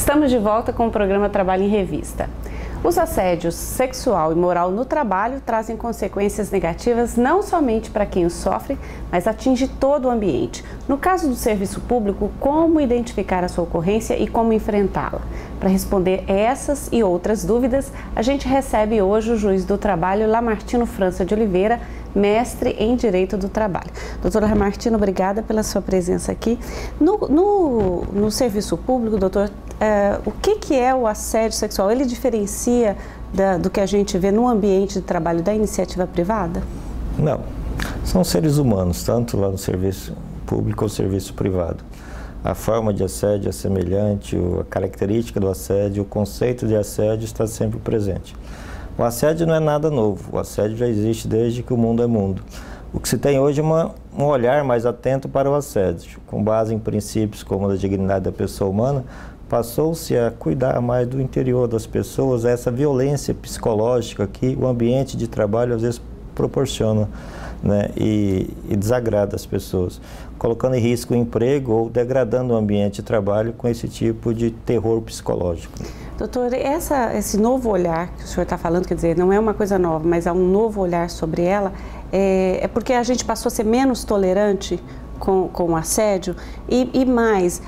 Estamos de volta com o programa Trabalho em Revista. Os assédios sexual e moral no trabalho trazem consequências negativas não somente para quem os sofre, mas atinge todo o ambiente. No caso do serviço público, como identificar a sua ocorrência e como enfrentá-la? Para responder essas e outras dúvidas, a gente recebe hoje o juiz do trabalho, Lamartino França de Oliveira, mestre em Direito do Trabalho. Doutor Lamartino, obrigada pela sua presença aqui. No serviço público, doutor, o que é o assédio sexual? Ele diferencia do que a gente vê no ambiente de trabalho da iniciativa privada? Não. São seres humanos, tanto lá no serviço público ou serviço privado. A forma de assédio é semelhante, a característica do assédio, o conceito de assédio está sempre presente. O assédio não é nada novo, o assédio já existe desde que o mundo é mundo. O que se tem hoje é um olhar mais atento para o assédio, com base em princípios como a da dignidade da pessoa humana, passou-se a cuidar mais do interior das pessoas, essa violência psicológica que o ambiente de trabalho às vezes proporciona, né, e desagrada as pessoas, colocando em risco o emprego ou degradando o ambiente de trabalho com esse tipo de terror psicológico. Doutor, esse novo olhar que o senhor está falando, quer dizer, não é uma coisa nova, mas há um novo olhar sobre ela, é porque a gente passou a ser menos tolerante com o assédio e mais,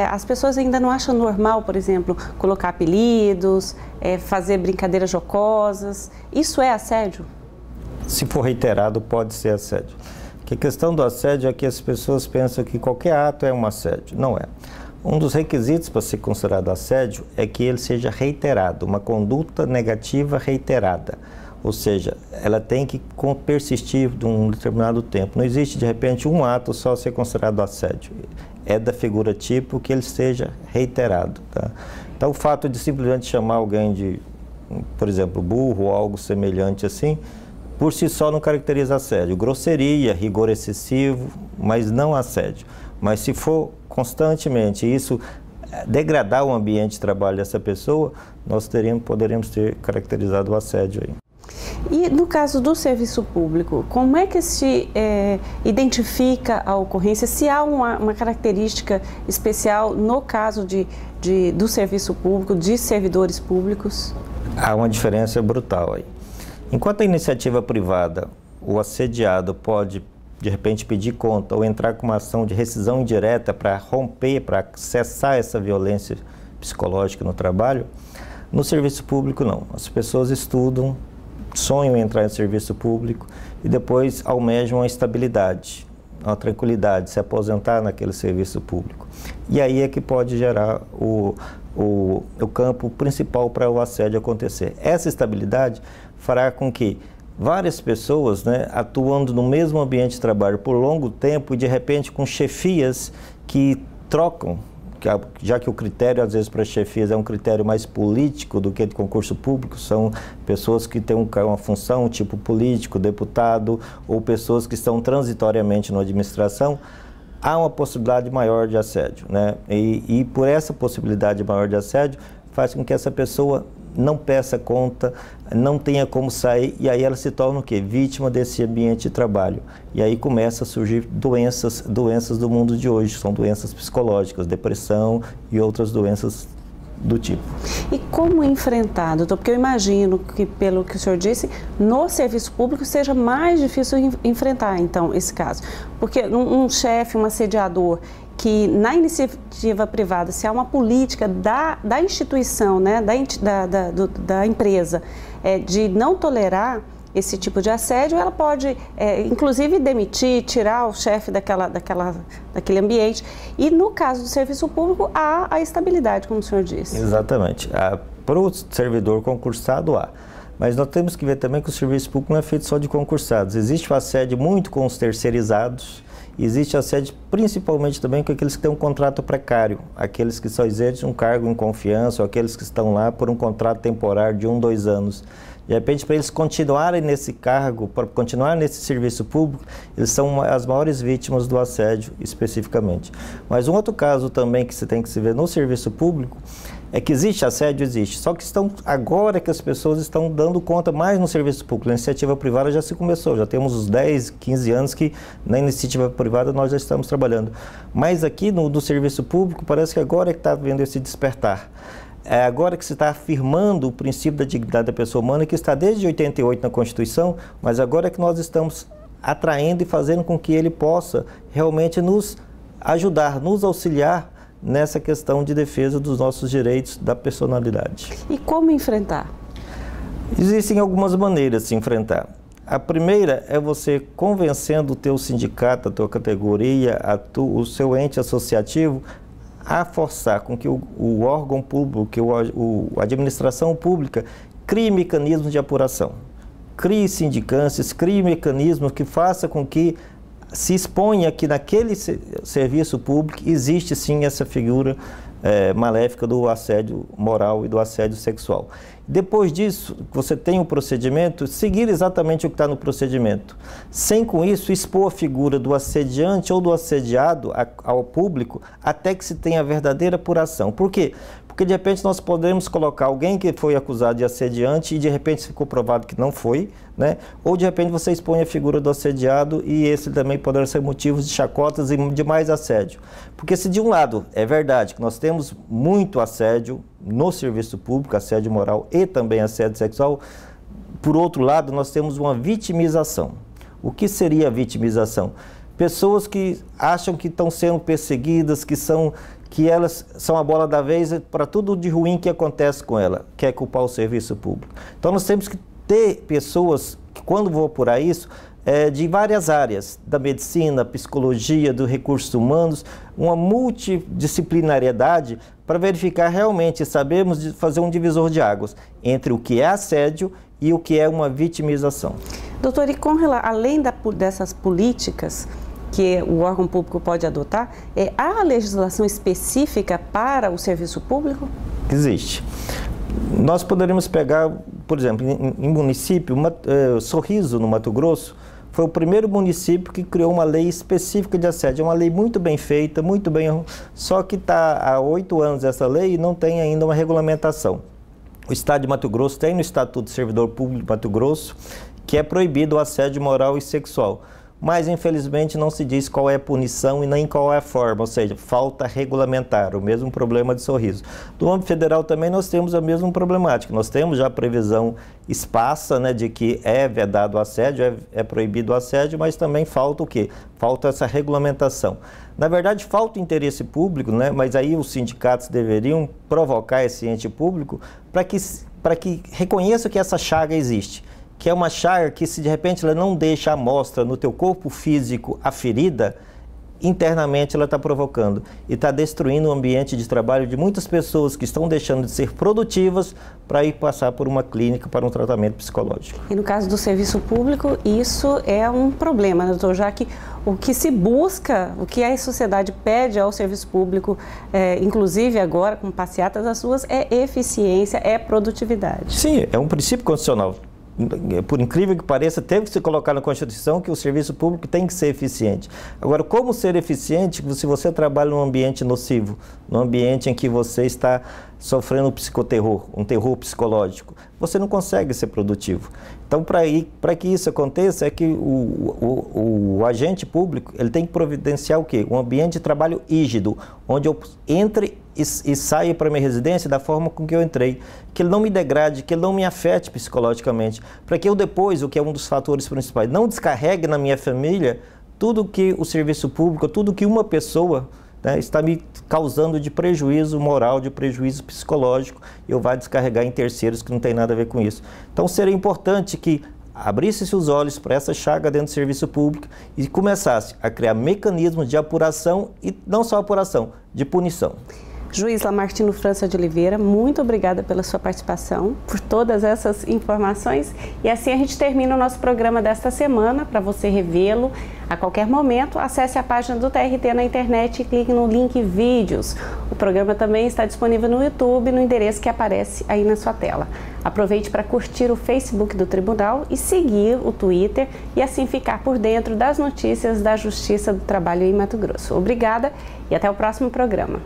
as pessoas ainda não acham normal, por exemplo, colocar apelidos, fazer brincadeiras jocosas. Isso é assédio? Se for reiterado, pode ser assédio. Porque a questão do assédio é que as pessoas pensam que qualquer ato é um assédio. Não é. Um dos requisitos para ser considerado assédio é que ele seja reiterado, uma conduta negativa reiterada. Ou seja, ela tem que persistir de um determinado tempo. Não existe, de repente, um ato só ser considerado assédio. É da figura tipo que ele seja reiterado. Tá? Então, o fato de simplesmente chamar alguém de, por exemplo, burro ou algo semelhante assim, por si só não caracteriza assédio. Grosseria, rigor excessivo, mas não assédio. Mas se for constantemente isso degradar o ambiente de trabalho dessa pessoa, nós poderíamos ter caracterizado o assédio aí. E no caso do serviço público, como é que se identifica a ocorrência? Se há uma característica especial no caso do serviço público, de servidores públicos? Há uma diferença brutal aí. Enquanto a iniciativa privada, o assediado pode, de repente, pedir conta ou entrar com uma ação de rescisão indireta para romper, para cessar essa violência psicológica no trabalho, no serviço público não. As pessoas estudam, sonham em entrar no serviço público e depois almejam a estabilidade, a tranquilidade, se aposentar naquele serviço público. E aí é que pode gerar o campo principal para o assédio acontecer. Essa estabilidade fará com que várias pessoas, né, atuando no mesmo ambiente de trabalho por longo tempo e de repente com chefias que trocam, já que o critério às vezes para chefias é um critério mais político do que de concurso público, são pessoas que têm uma função tipo político, deputado, ou pessoas que estão transitoriamente na administração, há uma possibilidade maior de assédio, né? E por essa possibilidade maior de assédio faz com que essa pessoa não peça conta, não tenha como sair, e aí ela se torna o quê? Vítima desse ambiente de trabalho. E aí começa a surgir doenças do mundo de hoje, são doenças psicológicas, depressão e outras doenças do tipo. E como enfrentar, doutor? Porque eu imagino que, pelo que o senhor disse, no serviço público seja mais difícil enfrentar, então, esse caso. Porque um chefe, um assediador, que na iniciativa privada, se há uma política da instituição, né, da empresa, de não tolerar esse tipo de assédio, ela pode, inclusive, demitir, tirar o chefe daquele ambiente. E no caso do serviço público, há a estabilidade, como o senhor disse. Exatamente. Para o servidor concursado, há. Mas nós temos que ver também que o serviço público não é feito só de concursados. Existe o assédio muito com os terceirizados. Existe assédio principalmente também com aqueles que têm um contrato precário, aqueles que só exercem um cargo em confiança, ou aqueles que estão lá por um contrato temporário de 1, 2 anos. De repente, para eles continuarem nesse cargo, para continuar nesse serviço público, eles são as maiores vítimas do assédio especificamente. Mas um outro caso também que você tem que se ver no serviço público É que existe assédio? Existe. Só que agora que as pessoas estão dando conta mais no serviço público. Na iniciativa privada já se começou, já temos uns 10, 15 anos que na iniciativa privada nós já estamos trabalhando. Mas aqui no serviço público parece que agora é que está havendo esse despertar. É agora que se está afirmando o princípio da dignidade da pessoa humana, que está desde 88 na Constituição, mas agora é que nós estamos atraindo e fazendo com que ele possa realmente nos ajudar, nos auxiliar nessa questão de defesa dos nossos direitos da personalidade. E como enfrentar? Existem algumas maneiras de se enfrentar. A primeira é você convencendo o teu sindicato, a tua categoria, o seu ente associativo a forçar com que o órgão público, que a administração pública crie mecanismos de apuração. Crie sindicâncias, crie mecanismos que façam com que se exponha que naquele serviço público existe sim essa figura maléfica do assédio moral e do assédio sexual. Depois disso, você tem um procedimento, seguir exatamente o que está no procedimento. Sem com isso expor a figura do assediante ou do assediado ao público até que se tenha a verdadeira apuração. Por quê? Porque de repente nós podemos colocar alguém que foi acusado de assediante e de repente ficou provado que não foi, né? Ou de repente você expõe a figura do assediado e esse também poderá ser motivos de chacotas e de mais assédio. Porque se de um lado é verdade que nós temos muito assédio no serviço público, assédio moral e também assédio sexual, por outro lado nós temos uma vitimização. O que seria a vitimização? Pessoas que acham que estão sendo perseguidas, que elas são a bola da vez para tudo de ruim que acontece com ela, quer culpar o serviço público. Então nós temos que ter pessoas que, quando vão apurar isso, de várias áreas, da medicina, psicologia, dos recursos humanos, uma multidisciplinariedade para verificar realmente, sabemos fazer um divisor de águas entre o que é assédio e o que é uma vitimização. Doutor, e além dessas políticas que o órgão público pode adotar, há legislação específica para o serviço público? Existe. Nós poderíamos pegar, por exemplo, em município, Sorriso, no Mato Grosso, foi o primeiro município que criou uma lei específica de assédio. É uma lei muito bem feita, muito bem... Só que está há 8 anos essa lei e não tem ainda uma regulamentação. O Estado de Mato Grosso tem no Estatuto do Servidor Público de Mato Grosso que é proibido o assédio moral e sexual. Mas, infelizmente, não se diz qual é a punição e nem qual é a forma, ou seja, falta regulamentar, o mesmo problema de Sorriso. Do âmbito federal também nós temos a mesma problemática, nós temos já a previsão esparsa, né, de que é vedado o assédio, é proibido o assédio, mas também falta o quê? Falta essa regulamentação. Na verdade, falta interesse público, né, mas aí os sindicatos deveriam provocar esse ente público para que reconheça que essa chaga existe. Que é uma chaga que, se de repente ela não deixa à mostra no teu corpo físico a ferida, internamente ela está provocando e está destruindo o ambiente de trabalho de muitas pessoas que estão deixando de ser produtivas para ir passar por uma clínica para um tratamento psicológico. E no caso do serviço público, isso é um problema, né, doutor? Já que o que se busca, o que a sociedade pede ao serviço público, inclusive agora com passeatas das ruas, é eficiência, é produtividade. Sim, é um princípio constitucional. Por incrível que pareça, teve que se colocar na Constituição que o serviço público tem que ser eficiente. Agora, como ser eficiente se você trabalha num ambiente nocivo, num ambiente em que você está sofrendo psicoterror, um terror psicológico? Você não consegue ser produtivo. Então, para que isso aconteça, é que o agente público ele tem que providenciar o quê? Um ambiente de trabalho rígido, onde eu entre e saia para minha residência da forma com que eu entrei, que ele não me degrade, que ele não me afete psicologicamente, para que eu depois, o que é um dos fatores principais, não descarregue na minha família tudo que o serviço público, tudo que uma pessoa, né, está me causando de prejuízo moral, de prejuízo psicológico, e eu vá descarregar em terceiros que não tem nada a ver com isso. Então seria importante que abrisse-se os olhos para essa chaga dentro do serviço público e começasse a criar mecanismos de apuração e não só apuração, de punição. Juiz Lamartino França de Oliveira, muito obrigada pela sua participação, por todas essas informações. E assim a gente termina o nosso programa desta semana. Para você revê-lo a qualquer momento, acesse a página do TRT na internet e clique no link Vídeos. O programa também está disponível no YouTube, no endereço que aparece aí na sua tela. Aproveite para curtir o Facebook do Tribunal e seguir o Twitter e assim ficar por dentro das notícias da Justiça do Trabalho em Mato Grosso. Obrigada e até o próximo programa.